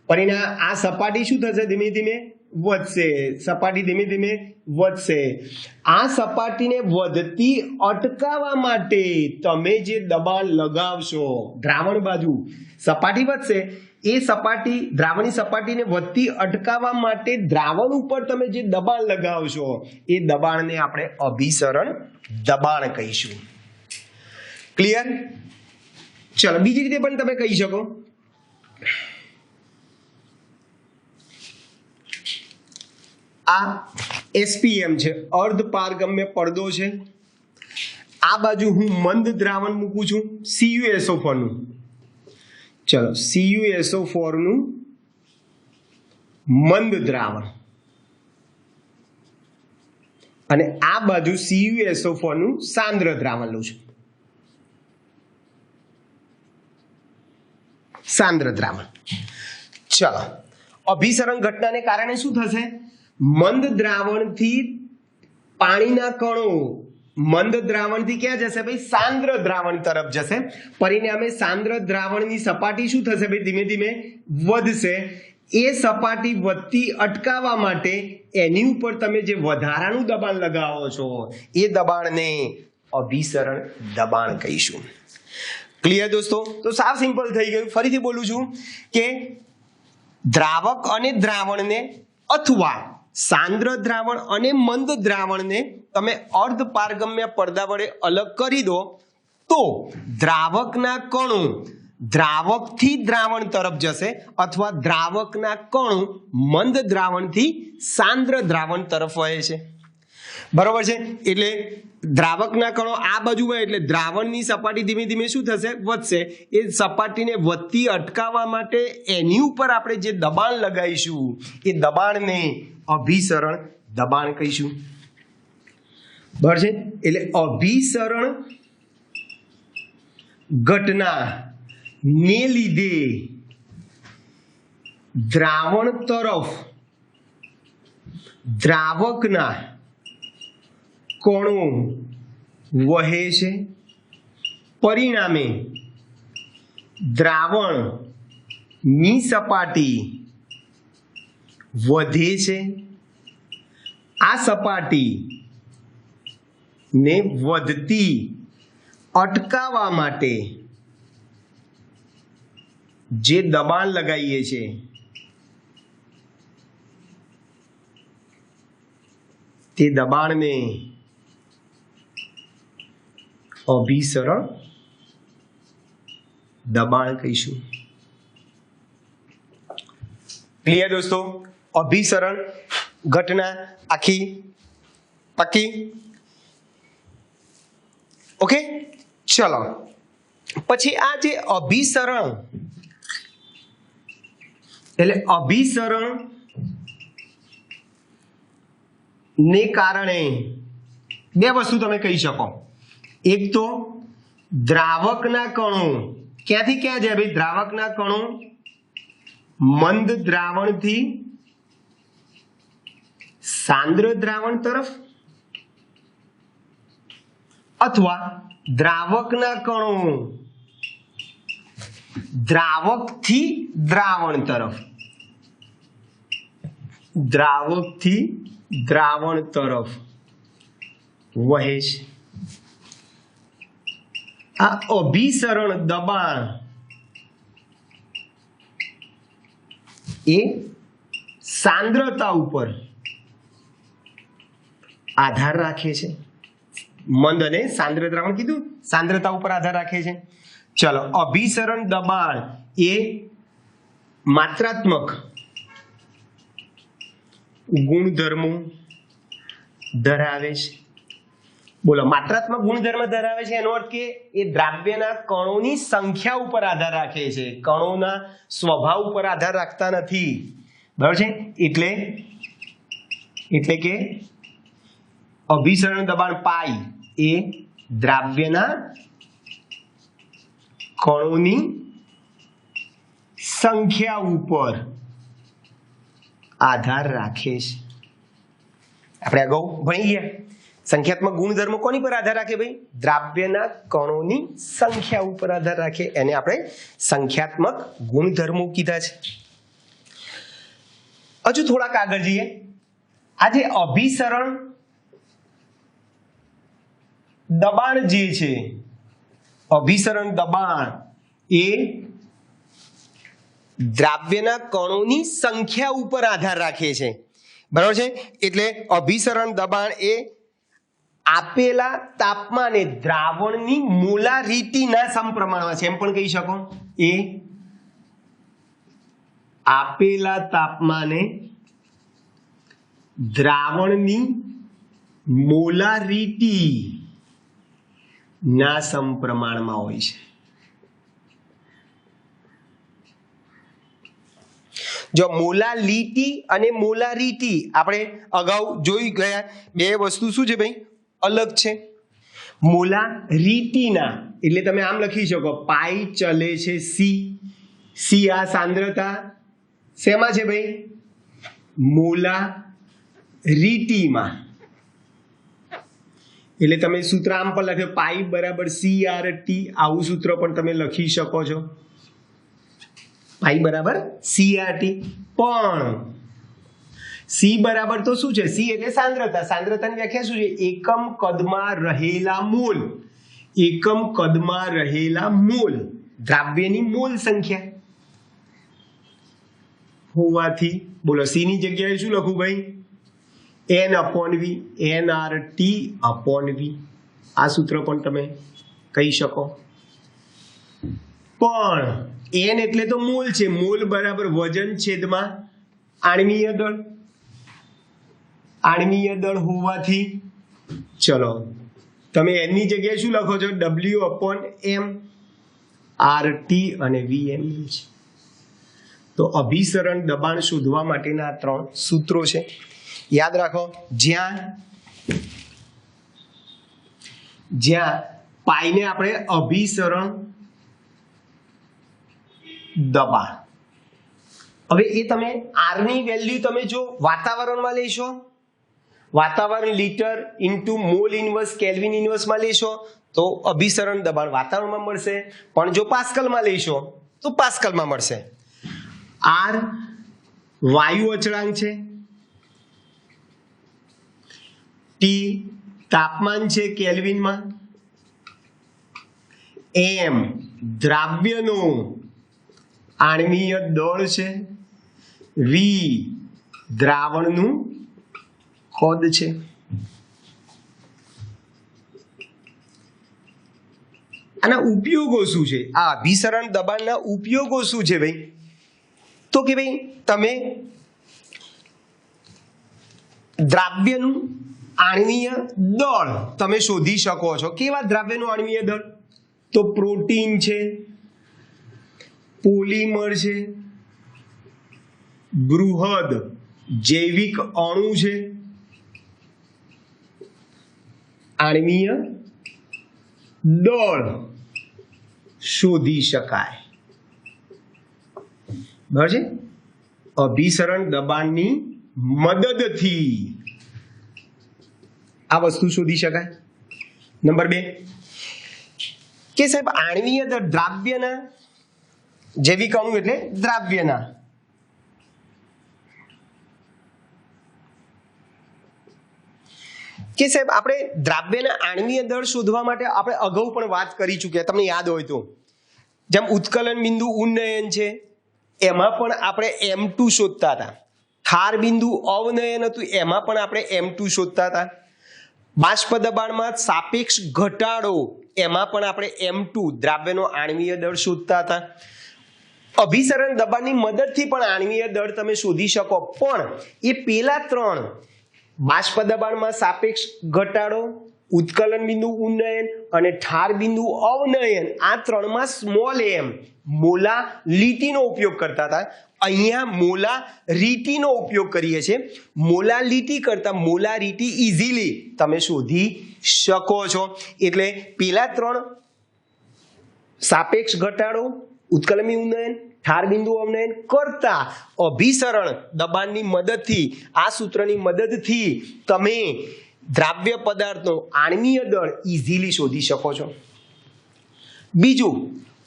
પરિણામ આ સપાટી શું થશે? ધીમે ધીમે વધશે. સપાટી ધીમે ધીમે વધશે. આ સપાટીને વધતી અટકાવવા માટે તમે જે દબાણ લગાવશો, દ્રાવણ બાજુ સપાટી વધશે, એ સપાટી દ્રાવણની સપાટીને વધતી અટકાવવા માટે દ્રાવણ ઉપર તમે જે દબાણ લગાવશો એ દબાણને આપણે અભિસરણ દબાણ કહીશું. ક્લિયર? ચલો, બીજી રીતે પણ તમે કહી શકો. આ એસપીએમ છે, અર્ધ પારગમ્ય પડદો છે. આ બાજુ હું મંદ દ્રાવણ મૂકું છું CuSO4 નું. ચલો CuSO4 નું મંદ દ્રાવણ અને આ બાજુ CuSO4 નું સાંદ્ર દ્રાવણ લઉં છું. સાંદ્ર દ્રાવણ. ચલો અભિસરણ ઘટનાને કારણે શું થશે? મંદ દ્રાવણથી પાણીના કણો મંદ દ્રાવણથી ક્યાં જશે ભાઈ? સાંદ્ર દ્રાવણ તરફ જશે. પરિણામે સાંદ્ર દ્રાવણની સપાટી શું થશે ભાઈ? ધીમે ધીમે વધશે. એ સપાટી વધતી અટકાવવા માટે એની ઉપર તમે જે વધારાનું દબાણ લગાવો છો એ દબાણને અભિસરણ દબાણ કહીશું. ક્લિયર દોસ્તો? તો સાવ સિમ્પલ થઈ ગયું. ફરીથી બોલું છું કે દ્રાવક અને દ્રાવણને અથવા સાંદ્ર દ્રાવણ અને મંદ દ્રાવણને તમે અર્ધ પારગમ્ય પડદા વડે અલગ કરી દો તો દ્રાવકના કણો દ્રાવકથી દ્રાવણ તરફ જશે અથવા દ્રાવકના કણો મંદ દ્રાવણથી સાંદ્ર દ્રાવણ તરફ વહે છે. બરોબર છે? એટલે દ્રાવકના કણો આ બાજુ વહે એટલે દ્રાવણની સપાટી ધીમે ધીમે શું થશે? વધશે. એ સપાટીને વધતી અટકાવવા માટે એની ઉપર આપણે જે દબાણ લગાવીશું એ દબાણને અભિસરણ દબાણ કહીશું. બરાબર છે? એટલે અભિસરણ ઘટના ને લીધે દ્રાવણ તરફ દ્રાવકના કણો વહે છે. પરિણામે દ્રાવણની સપાટી વધે છે. આ સપાટીને વધતી અટકાવવા માટે જે દબાણ લગાવીએ છીએ તે દબાણને અભિસરણ દબાણ કહીશું. ક્લિયર દોસ્તો? અભિસરણ ઘટના આખી પક્કી? ઓકે. ચલો પછી આ જે અભિસરણ એટલે અભિસરણ ને કારણે બે વસ્તુ તમે કહી શકો. એક તો દ્રાવકના કણો ક્યાંથી ક્યાં જાય ભાઈ? દ્રાવકના કણો મંદ દ્રાવણથી સાંદ્ર દ્રાવણ તરફ અથવા દ્રાવકના કણો દ્રાવકથી દ્રાવણ તરફ દ્રાવકથી દ્રાવણ તરફ વહે છે. આ અભિસરણ દબાણ એ સાંદ્રતા ઉપર આધાર રાખે છે. મંદ અને સાંદ્ર દ્રાવણ કીધું, સાંદ્રતા ઉપર આધાર રાખે છે. ચલો અભિસરણ દબાણ એ માત્રાત્મક ગુણધર્મો ધરાવે છે. બોલો, માત્રાત્મક ગુણધર્મ ધરાવે છે એનો અર્થ કે એ દ્રાવ્યના કણોની સંખ્યા ઉપર આધાર રાખે છે, કણોના સ્વભાવ ઉપર આધાર રાખતા નથી. બરાબર છે? એટલે કે અભિસરણ દબાણ પાઈ એ દ્રાવ્યના કણોની સંખ્યા ઉપર આધાર રાખે છે. આપણે અગાઉ ભણી ગયા સંખ્યાત્મક ગુણધર્મો કોની પર આધાર રાખે ભાઈ? દ્રાવ્યના કણોની સંખ્યા ઉપર આધાર રાખે. એને આપણે સંખ્યાત્મક ગુણધર્મો કીધા છે. હજુ થોડાક આગળ જઈએ. આજે અભિસરણ દબાણ જે છે, અભિસરણ દબાણ એ દ્રાવ્યના કણોની સંખ્યા ઉપર આધાર રાખે છે. બરાબર છે? એટલે અભિસરણ દબાણ એ આપેલા તાપમાને દ્રાવણની મોલારિટીના સમપ્રમાણમાં છે, એમ પણ કહી શકો. એ આપેલા તાપમાને દ્રાવણની મોલારિટી ના સમપ્રમાણમાં હોય છે. જો મોલાલિટી અને મોલારિટી આપણે અગાઉ જોઈ ગયા, બે વસ્તુ શું છે ભાઈ? અલગ છે. મોલારિટીના એટલે તમે આમ લખી શકો, પાઈ ચલે છે સી. સી આ સાંદ્રતા શેમાં છે ભાઈ? મોલારિટીમાં. એટલે તમે સૂત્ર આમ પણ લખ્યો, પાઈ બરાબર CRT. આવું સૂત્ર પણ તમે લખી શકો છો, પાઈ બરાબર CRT. પણ સી બરાબર તો શું છે? સી એટલે સાંદ્રતા. સાંદ્રતાની વ્યાખ્યા શું છે? એકમ કદમાં રહેલા મોલ. એકમ કદમાં રહેલા મોલ, દ્રાવ્યની મોલ સંખ્યા હોવાથી, બોલો સી ની જગ્યાએ શું લખું ભાઈ? N/V, nRT/V. આ સૂત્ર પણ તમે કહી શકો. પણ N એટલે તો મોલ છે. મોલ બરાબર વજન છેદમાં આણ્વીય દળ. આણ્વીય દળ હોવાથી ચલો તમે N ની જગ્યાએ શું લખો છો? W/M. RT અને VM છે. તો અભિસરણ દબાણ શોધવા માટેના આ 3 સૂત્રો છે. યાદ રાખો, જ્યાં પાઈને આપણે અભિસરણ દબાણ, હવે એ તમે R ની વેલ્યુ તમે જો વાતાવરણમાં લેશો, વાતાવરણ litre into mole inverse kelvin ઇન્વર્સમાં લેશો તો અભિસરણ દબાણ વાતાવરણમાં મળશે. પણ જો પાસ્કલમાં લેશો તો પાસ્કલમાં મળશે. R વાયુ અચળાંક છે, T તાપમાન છે કેલ્વિનમાં, M દ્રાવ્યનો આણ્વીય દળ છે, V દ્રાવણનું કદ છે. આના ઉપયોગો શું છે? આ અભિસરણ દબાણના ઉપયોગો શું છે ભાઈ? તો કે ભાઈ તમે દ્રાવ્યનું આણ્વીય દળ તમે શોધી શકો છો. કેવા દ્રાવ્યનું આણ્વીય દળ? તો પ્રોટીન છે, પોલિમર છે, બૃહદ જૈવિક અણુ છે, આણ્વીય દળ શોધી શકાય. બરાબર છે? અભિસરણ દબાણની મદદથી આ વસ્તુ શોધી શકાય. નંબર 2 કે સાહેબ આણ્વીય દળ દ્રાવ્યના, જૈવિક અણુ એટલે દ્રાવ્યના, કે સાહેબ આપણે દ્રાવ્યના આણ્વીય દળ શોધવા માટે આપણે અગાઉ પણ વાત કરી ચૂક્યા, તમને યાદ હોય તો. જેમ ઉત્કલન બિંદુ ઉન્નયન છે એમાં પણ આપણે M2 શોધતા હતા. ઠાર બિંદુ અવનયન હતું એમાં પણ આપણે M2 શોધતા હતા. બાષ્પ દબાણમાં સાપેક્ષ ઘટાડો એમાં પણ આપણે M2 દ્રાવ્યનો આણ્વીય દળ શોધતા હતા. અભિસરણ દબાણની મદદથી પણ આણ્વીય દળ તમે શોધી શકો, પણ એ પેલા 3 બાષ્પ દબાણમાં સાપેક્ષ ઘટાડો, ઉત્કલન બિંદુ ઉન્નયન અને ઠાર બિંદુ અવનયન, આ 3માં સ્મોલ m મોલાલિટીનો ઉપયોગ કરતા હતા. અહીંયા મોલારિટીનો ઉપયોગ કરીએ છીએ. મોલાલિટી કરતા મોલારિટી ઇઝીલી તમે શોધી શકો છો. એટલે પેલા 3 સાપેક્ષ ઘટાડો, ઉત્કલન બિંદુ ઉન્નયન, ઠાર બિંદુ અવનયન કરતા અભિસરણ દબાણની મદદથી, આ સૂત્રની મદદથી તમે દ્રાવ્ય પદાર્થનો આણ્વીય દળ ઇઝીલી શોધી શકો છો. બીજું,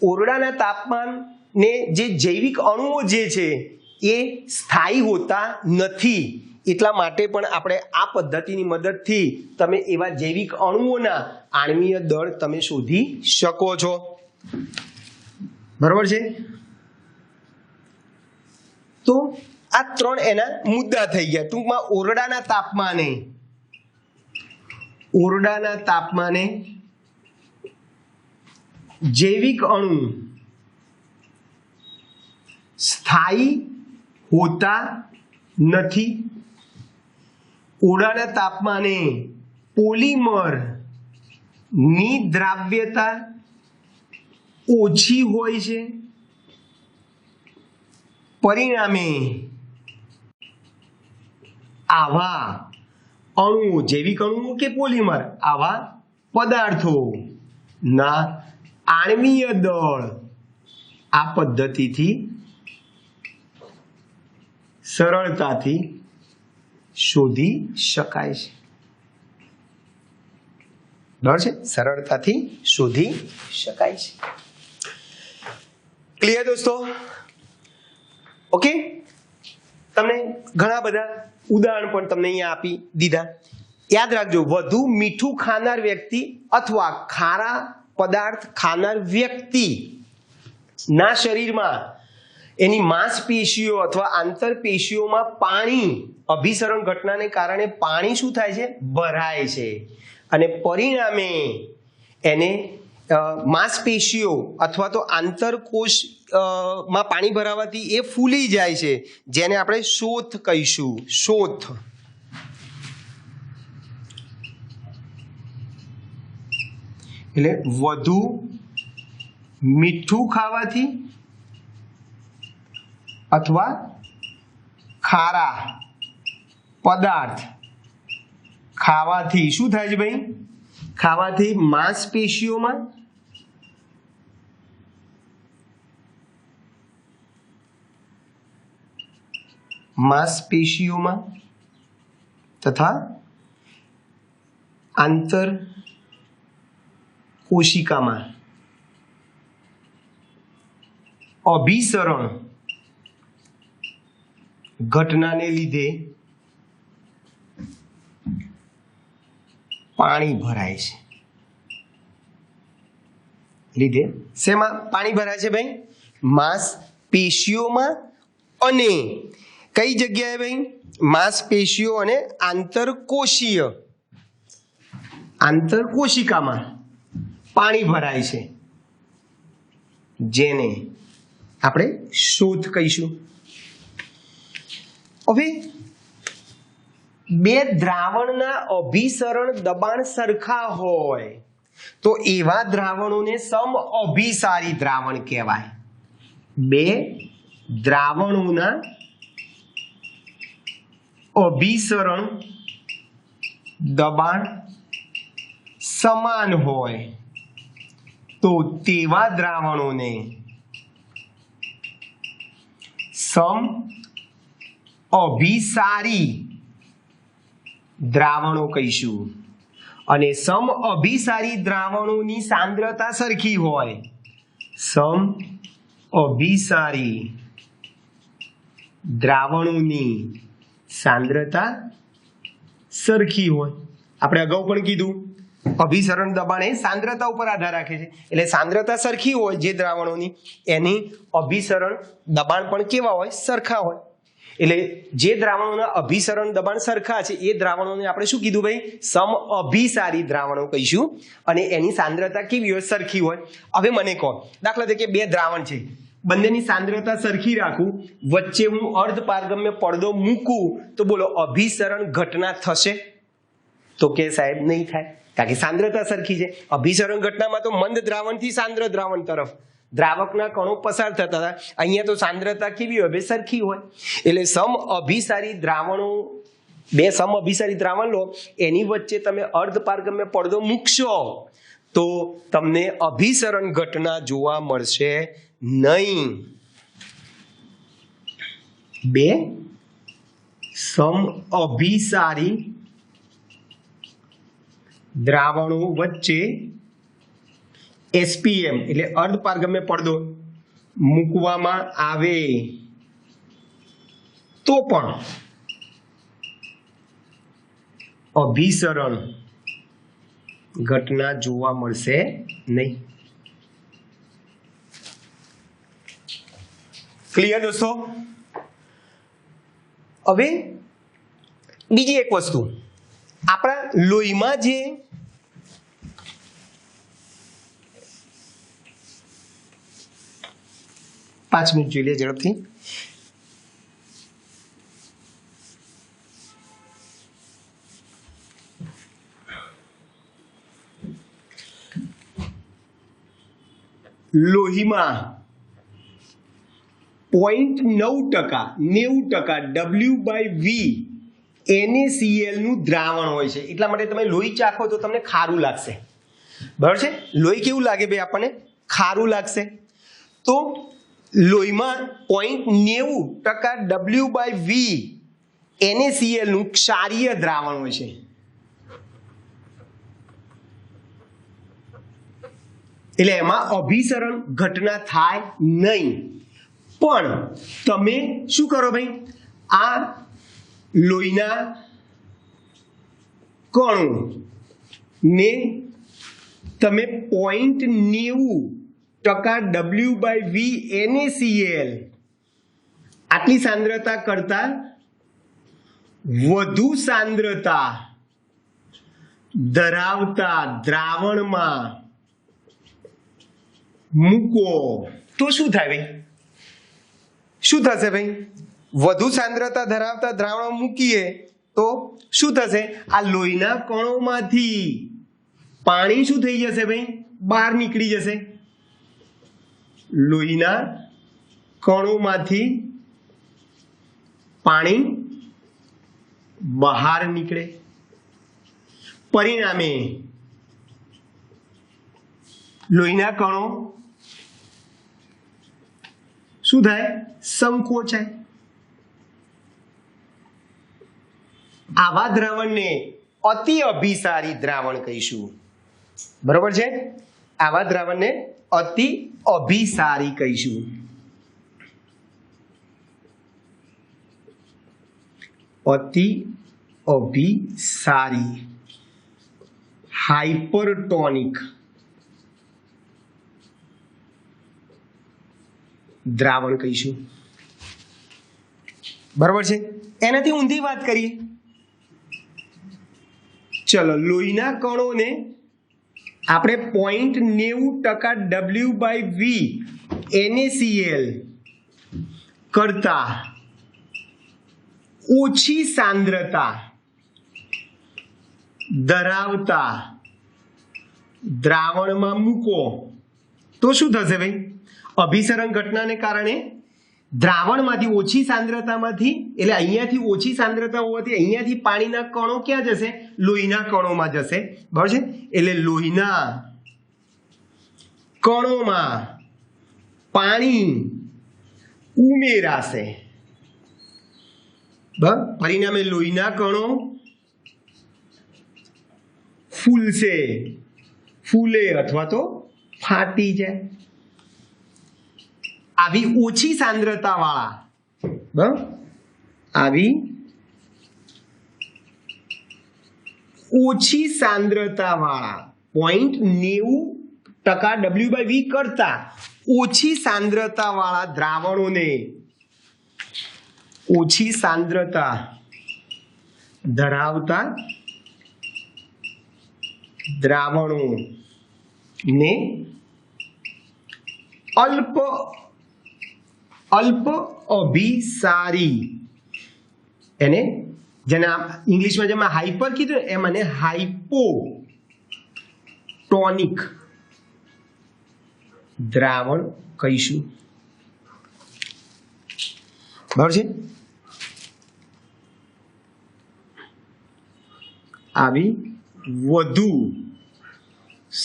ઓરડાના તાપમાને જે જૈવિક અણુઓ જે છે એ સ્થાયી હોતા નથી, એટલા માટે પણ આપણે આ પદ્ધતિની મદદથી તમે એવા જૈવિક અણુઓના આણ્વીય દળ તમે શોધી શકો છો. બરોબર છે? તો આ 3 એના મુદ્દા થઈ ગયા. ટૂંકમાં ઓરડાના તાપમાને જૈવિક અણુ સ્થાયી હોતા નથી, ઓરડાના તાપમાને પોલિમર ની દ્રાવ્યતા ઓછી હોય છે, પરિણામે આવા અણુઓ, જૈવિક અણુઓ કે પોલિમર, આવા પદાર્થો ના આણ્વીય દળ આ પદ્ધતિથી સરળતાથી શોધી શકાય છે. બરાબર છે, સરળતાથી શોધી શકાય છે. ક્લિયર દોસ્તો? ઓકે, તમને ઘણા બધા ઉદાહરણ પણ તમને અહીંયા આપી દીધા. યાદ રાખજો, વધુ મીઠું ખાનાર વ્યક્તિ અથવા ખારા પદાર્થ ખાનાર વ્યક્તિ ના શરીરમાં એની માંસપેશીઓ અથવા આંતરપેશીઓમાં પાણી, અભિસરણ ઘટનાને કારણે પાણી શું થાય છે? ભરાય છે, અને પરિણામે એને માંસપેશીઓ અથવા તો આંતરકોષ માં પાણી ભરાવાથી એ ફૂલી જાય છે, જેને આપણે શોથ કહીશું. શોથ. એટલે વધુ મીઠું ખાવાથી અથવા ખારા પદાર્થ ખાવાથી શું થાય છે ભાઈ? ખાવાથી માંસપેશીઓમાં તથા આંતર કોશિકામાં અભિસરણ ઘટનાને લીધે પાણી ભરાય છે. લીધે શેમાં પાણી ભરાય છે ભાઈ? માંસપેશીઓમાં. અને કઈ જગ્યાએ ભાઈ? માંસપેશીઓ અને આંતરકોશિકામાં પાણી ભરાય છે, જેને આપણે શોથ કહીશું. હવે બે દ્રાવણના અભિસરણ દબાણ સરખા હોય તો એવા દ્રાવણોને સમઅભિસારી દ્રાવણ કહેવાય. બે દ્રાવણોના અભિસરણ દબાણ સમાન હોય તો તેવા દ્રાવણોને સમઅભિસારી દ્રાવણો કહીશું. અને સમઅભિસારી દ્રાવણોની સાંદ્રતા સરખી હોય, સમઅભિસારી દ્રાવણોની સાંદ્રતા સરખી હોય. આપણે અગાઉ પણ કીધું, અભિસરણ દબાણ એ સાંદ્રતા ઉપર આધાર રાખે છે. એટલે સાંદ્રતા સરખી હોય જે દ્રાવણોની, એની અભિસરણ દબાણ પણ કેવા હોય? સરખા હોય. એટલે જે દ્રાવણોના અભિસરણ દબાણ સરખા છે એ દ્રાવણોને આપણે શું કીધું ભાઈ? સમઅભિસારી દ્રાવણો કહીશું. અને એની સાંદ્રતા કેવી હોય? સરખી હોય. હવે મને કહો, દાખલા તરીકે બે દ્રાવણ છે, બંનેની સાંદ્રતા સરખી રાખું, વચ્ચે હું અર્ધપારગમ્ય પડદો મૂકું તો બોલો અભિસરણ ઘટના થશે? તો કે સાહેબ નહીં થાય, કારણ કે સાંદ્રતા સરખી છે. અભિસરણ ઘટનામાં તો મંદ દ્રાવણથી સાંદ્ર દ્રાવણ તરફ દ્રાવકના કણો પસાર થતા હતા. અહીંયા તો સાંદ્રતા કેવી હોય? સરખી હોય. એટલે સમઅભિસારી દ્રાવણો, બે સમઅભિસારી દ્રાવણ લો, એની વચ્ચે તમે અર્ધપારગમ્ય પડદો મૂકશો તો તમને અભિસરણ ઘટના જોવા મળશે નહીં. બે સમઅભિસારી દ્રાવણો વચ્ચે એસપીએમ એટલે અર્ધપારગમ્ય પડદો મૂકવામાં આવે તો પણ અભિસરણ ઘટના જોવા મળશે નહીં. ક્લિયર દોસ્તો? હવે બીજી એક વસ્તુ, આપણા લોહીમાં જે પાંચ મિનિટ જોઈ લે ઝડપથી. લોહીમાં 0.9% W/V NaCl નું દ્રાવણ હોય છે. એટલા માટે તમે લોહી ચાખો તો તમને ખારું લાગશે. બરાબર છે? લોહી કેવું લાગે ભાઈ? આપણને ખારું લાગશે. તો લોહીમાં 0.90% W/V NaCl નું ક્ષારીય દ્રાવણ હોય છે. એટલે એમાં અભિસરણ ઘટના થાય નહીં. પણ તમે શું કરો ભાઈ? આ લોહીના કણો ને તમે 0.90% W/V NaCl આટલી સાંદ્રતા કરતા વધુ સાંદ્રતા ધરાવતા દ્રાવણમાં મૂકો તો શું થાય ભાઈ? શું થશે ભાઈ? વધુ સાંદ્રતા ધરાવતા દ્રાવણ મૂકીએ તો શું થશે? આ લોહીના કણોમાંથી પાણી શું થઈ જશે ભાઈ? બહાર નીકળી જશે. લોહીના કણોમાંથી પાણી બહાર નીકળે. પરિણામે લોહીના કણો શું થાય? સંકોચાય. આવા દ્રાવણને અતિ અભિસારી દ્રાવણ કહીશું. બરોબર છે? આવા દ્રાવણને અતિ અભિસારી કહીશું. અતિ અભિસારી હાઇપરટોનિક દ્રાવણ કહીશું. બરોબર છે? એનાથી ઊંધી વાત કરીએ. ચલો, લોહીના કણોને આપણે 0.90% W/V NaCl કરતા ઓછી સાંદ્રતા ધરાવતા દ્રાવણમાં મૂકો તો શું થશે ભાઈ? અભિસરણ ઘટનાને કારણે દ્રાવણમાંથી ઓછી સાંદ્રતામાંથી, એટલે અહીંયાથી ઓછી સાંદ્રતા હોવાથી અહીંયાથી પાણીના કણો ક્યાં જશે? લોહીના કણોમાં જશે. બરાબર છે? એટલે લોહીના કણોમાં પાણી ઉમેરાશે. પરિણામે લોહીના કણો ફૂલશે, ફૂલે અથવા તો ફાટી જાય. આવી ઓછી સાંદ્રતા વાળા આવી ઓછી સાંદ્રતા વાળા 0.90% W/V કરતા ઓછી સાંદ્રતા વાળા દ્રાવણોને, ઓછી સાંદ્રતા ધરાવતા દ્રાવણોને અલ્પ અભિસારી, એને જેને ઇંગ્લિશમાં જેમાં હાઇપર કીધું એમ અને હાઇપોટોનિક દ્રાવણ કહીશું. બરાબર છે? આવી વધુ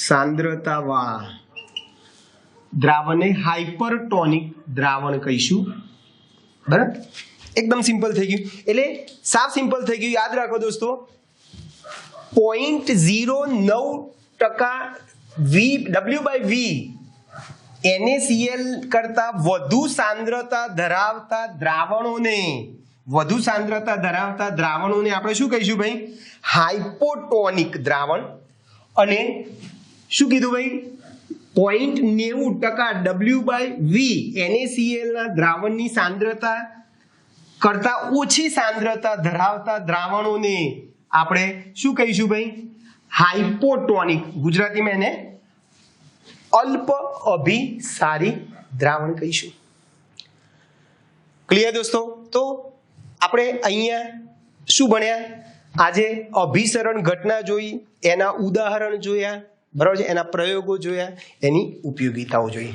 સાંદ્રતા વાળા દ્રાવણને હાઇપરટોનિક દ્રાવણ કહીશું. બરાબર? એકદમ સિમ્પલ થઈ ગયું. એટલે સાફ સિમ્પલ થઈ ગયું. યાદ રાખો દોસ્તો, 0.09% W/V NaCl કરતા વધુ સાંદ્રતા ધરાવતા દ્રાવણોને આપણે શું કહીશું ભાઈ? હાઇપોટોનિક દ્રાવણ. અને શું કીધું ભાઈ? 0.90% W/V NaCl ના દ્રાવણની સાંદ્રતા કરતા ઓછી સાંદ્રતા ધરાવતા દ્રાવણોને આપણે શું કહીશું ભાઈ? હાઇપોટોનિક. ગુજરાતીમાં એને અલ્પ અભિસારી દ્રાવણ કહીશું. ક્લિયર દોસ્તો? તો આપણે અહીંયા શું ભણ્યા? આજે અભિસરણ ઘટના જોઈ, એના ઉદાહરણ જોયા. બરાબર છે, એના પ્રયોગો જોયા, એની ઉપયોગિતાઓ જોઈ.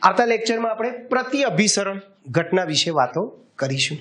આવતા લેક્ચરમાં આપણે પ્રતિ અભિસરણ ઘટના વિશે વાતો કરીશું.